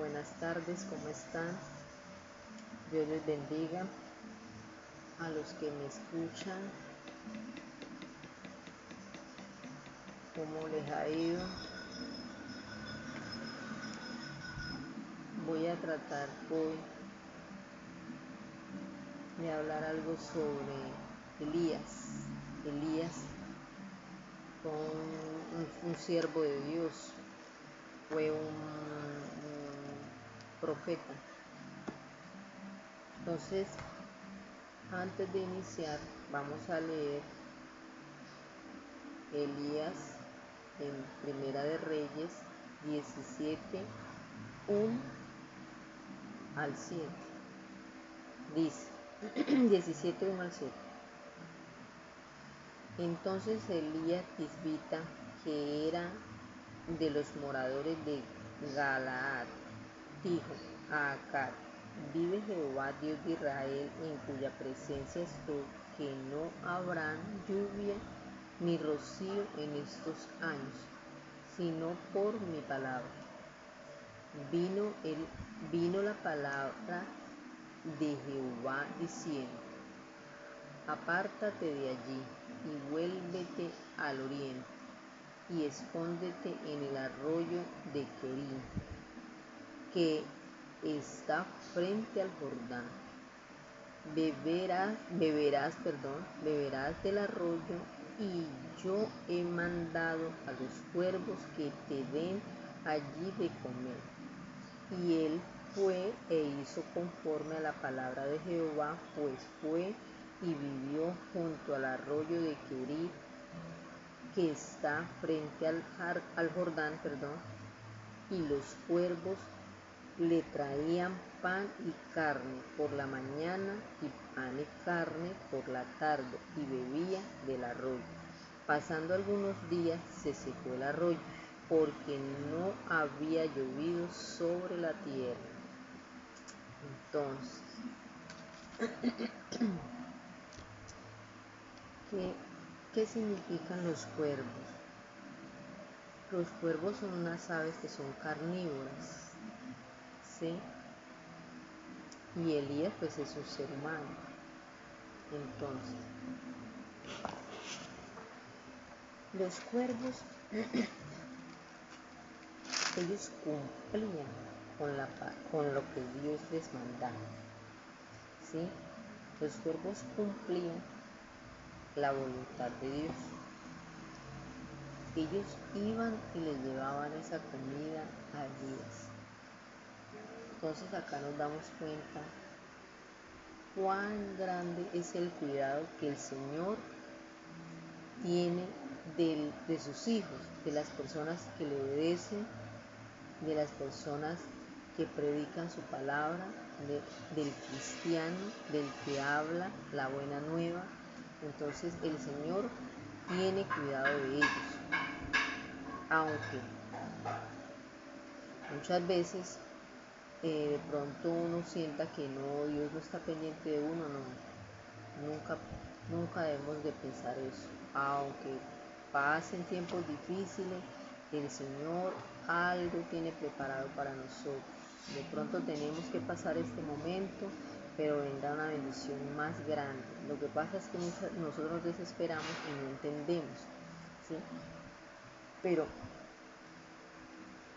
Buenas tardes, ¿cómo están? Dios les bendiga. A los que me escuchan, ¿cómo les ha ido? Voy a tratar hoy de hablar algo sobre Elías. Elías fue un siervo de Dios, fue un profeta. Entonces, antes de iniciar, vamos a leer Elías en Primera de Reyes 17, 1 al 7. Dice 17, 1 al 7. Entonces Elías Tisbita, que era de los moradores de Galaad, dijo a Acab: vive Jehová Dios de Israel, en cuya presencia estoy, que no habrá lluvia ni rocío en estos años, sino por mi palabra. Vino la palabra de Jehová diciendo: apártate de allí y vuélvete al oriente, y escóndete en el arroyo de Querí, que está frente al Jordán. Beberás del arroyo, y yo he mandado a los cuervos que te den allí de comer. Y él fue e hizo conforme a la palabra de Jehová, pues fue y vivió junto al arroyo de Querí, que está frente al Jordán, y los cuervos le traían pan y carne por la mañana y pan y carne por la tarde, y bebía del arroyo. Pasando algunos días se secó el arroyo, porque no había llovido sobre la tierra. Entonces, ¿qué significan los cuervos? Los cuervos son unas aves que son carnívoras, ¿sí? Y Elías pues es un ser humano. Entonces, los cuervos, ellos cumplían con lo que Dios les mandaba, ¿sí? Los cuervos cumplían la voluntad de Dios. Ellos iban y les llevaban esa comida a Elías. Entonces acá nos damos cuenta cuán grande es el cuidado que el Señor tiene de sus hijos, de las personas que le obedecen, de las personas que predican su palabra, del cristiano, del que habla la buena nueva. Entonces el Señor tiene cuidado de ellos, aunque muchas veces de pronto uno sienta que no, Dios no está pendiente de uno. No, nunca debemos de pensar eso. Aunque pasen tiempos difíciles, el Señor algo tiene preparado para nosotros. De pronto tenemos que pasar este momento, pero vendrá una bendición más grande. Lo que pasa es que nosotros nos desesperamos y no entendemos, ¿sí? Pero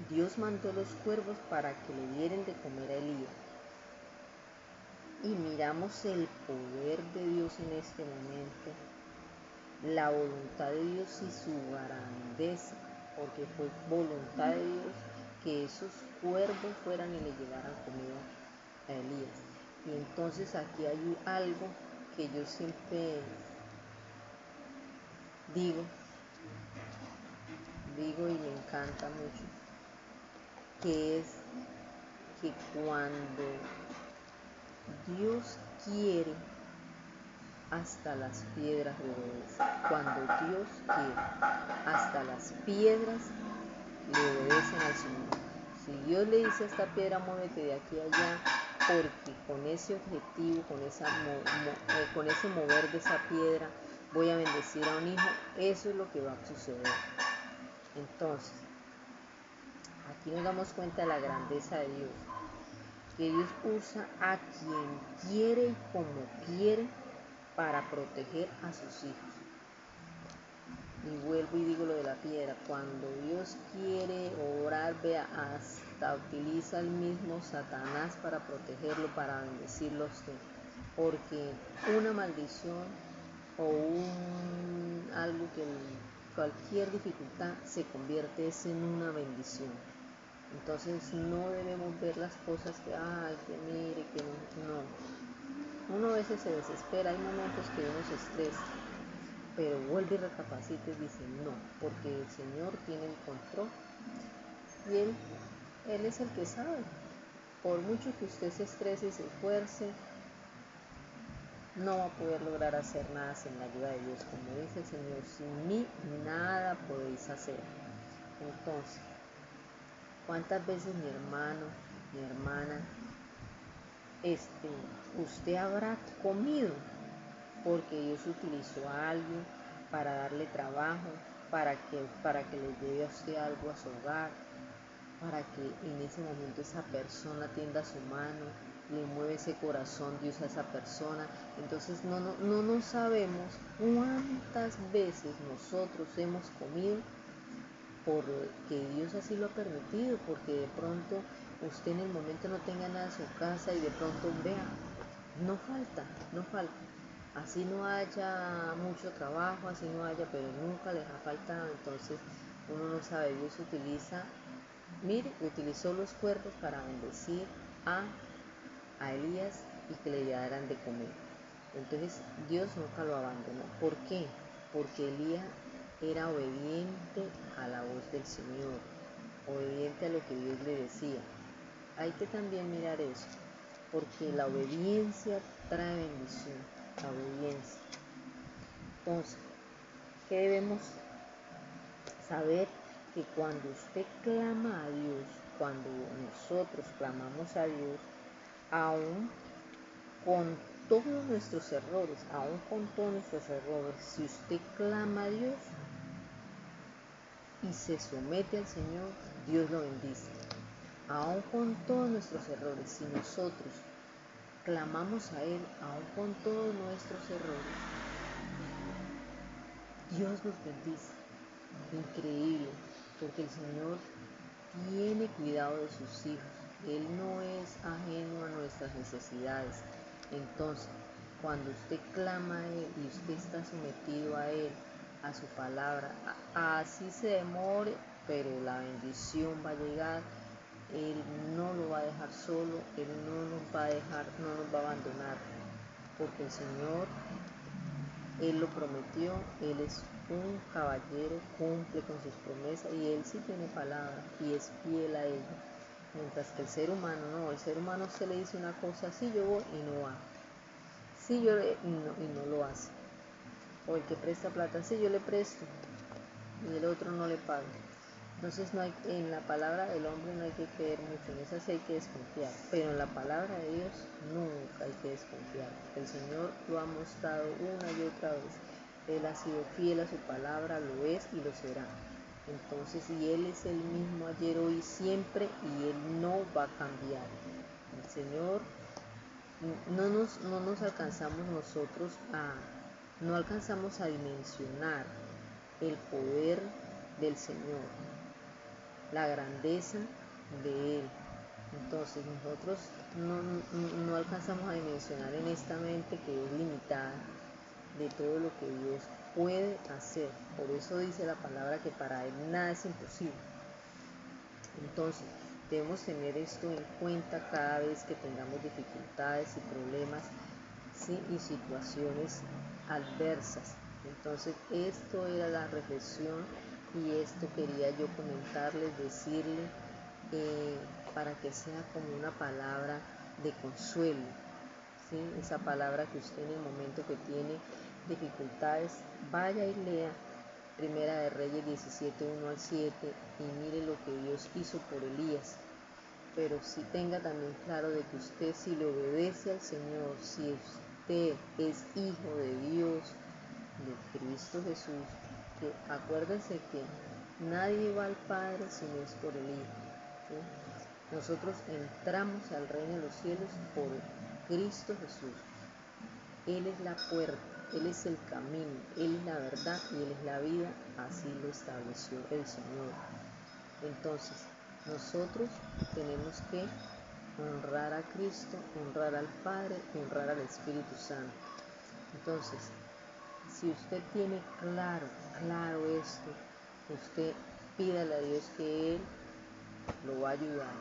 Dios mandó los cuervos para que le dieran de comer a Elías. Y miramos el poder de Dios en este momento, la voluntad de Dios y su grandeza, porque fue voluntad de Dios que esos cuervos fueran y le llevaran comida a Elías. Y entonces aquí hay algo que yo siempre digo y me encanta mucho, que es que cuando Dios quiere, hasta las piedras le obedecen. Cuando Dios quiere, hasta las piedras le obedecen al Señor. Si Dios le dice a esta piedra, muévete de aquí a allá, porque con ese objetivo, con ese mover de esa piedra, voy a bendecir a un hijo, eso es lo que va a suceder. Entonces, Aquí nos damos cuenta de la grandeza de Dios, que Dios usa a quien quiere y como quiere para proteger a sus hijos. Y vuelvo y digo lo de la piedra, cuando Dios quiere obrar, vea, hasta utiliza el mismo Satanás para protegerlo, para bendecirlo a usted, porque una maldición o algo que cualquier dificultad se convierte en una bendición. Entonces no debemos ver las cosas que mire, que no. Uno a veces se desespera, hay momentos que uno se estresa, pero vuelve y recapacita y dice no, porque el Señor tiene el control y Él es el que sabe. Por mucho que usted se estrese y se esfuerce, no va a poder lograr hacer nada sin la ayuda de Dios. Como dice el Señor, sin mí nada podéis hacer. Entonces, ¿cuántas veces mi hermano, mi hermana, usted habrá comido porque Dios utilizó a alguien para darle trabajo, para que le dé a usted algo a su hogar, para que en ese momento esa persona tienda su mano, le mueve ese corazón Dios a esa persona? Entonces no sabemos cuántas veces nosotros hemos comido porque Dios así lo ha permitido, porque de pronto usted en el momento no tenga nada en su casa y de pronto vea, no falta. Así no haya mucho trabajo, así no haya, pero nunca les ha faltado. Entonces uno no sabe, Dios utilizó los cuervos para bendecir a Elías y que le dieran de comer. Entonces Dios nunca lo abandonó. ¿Por qué? Porque Elías era obediente a la voz del Señor, obediente a lo que Dios le decía. Hay que también mirar eso, porque la obediencia trae bendición, la obediencia. Entonces, ¿qué debemos saber? Que cuando usted clama a Dios, cuando nosotros clamamos a Dios, aún con todos nuestros errores, si usted clama a Dios y se somete al Señor, Dios lo bendice. Aún con todos nuestros errores, si nosotros clamamos a Él, aún con todos nuestros errores, Dios nos bendice. Increíble, porque el Señor tiene cuidado de sus hijos. Él no es ajeno a nuestras necesidades. Entonces, cuando usted clama a Él y usted está sometido a Él, a su palabra, así se demore, pero la bendición va a llegar. Él no lo va a dejar solo, Él no nos va a dejar, no nos va a abandonar, porque el Señor, Él lo prometió, Él es un caballero, cumple con sus promesas y Él sí tiene palabra y es fiel a ella. Mientras que el ser humano no, el ser humano se le dice una cosa, sí yo voy y no va, sí yo y no lo hace. O el que presta plata, sí yo le presto y el otro no le paga. Entonces en la palabra del hombre no hay que creer mucho, en esa sí hay que desconfiar, pero en la palabra de Dios nunca hay que desconfiar. El Señor lo ha mostrado una y otra vez. Él ha sido fiel a su palabra, lo es y lo será. Entonces, y Él es el mismo ayer, hoy, siempre, y Él no va a cambiar. El Señor, no nos alcanzamos nosotros no alcanzamos a dimensionar el poder del Señor, la grandeza de Él. Entonces nosotros no alcanzamos a dimensionar en esta mente que es limitada de todo lo que Dios puede hacer. Por eso dice la palabra que para Él nada es imposible. Entonces debemos tener esto en cuenta cada vez que tengamos dificultades y problemas, ¿sí? Y situaciones adversas. Entonces esto era la reflexión y esto quería yo comentarles, decirle, para que sea como una palabra de consuelo, ¿sí? Esa palabra que usted en el momento que tiene dificultades vaya y lea Primera de Reyes 17, 1 al 7 y mire lo que Dios hizo por Elías. Pero sí tenga también claro de que usted, si le obedece al Señor, si usted es hijo de Dios, de Cristo Jesús, que acuérdense que nadie va al Padre si no es por el Hijo. ¿sí? Nosotros entramos al reino de los cielos por Cristo Jesús. Él es la puerta, Él es el camino, Él es la verdad y Él es la vida. Así lo estableció el Señor. Entonces, nosotros tenemos que honrar a Cristo, honrar al Padre y honrar al Espíritu Santo. Entonces, si usted tiene claro esto, usted pídale a Dios que Él lo va a ayudar.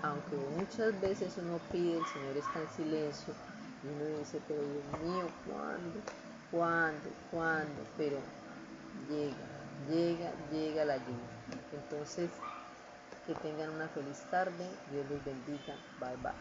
Aunque muchas veces uno pide, el Señor está en silencio y uno dice, pero Dios mío, ¿cuándo? Pero llega la ayuda. Entonces, que tengan una feliz tarde. Dios los bendiga. Bye bye.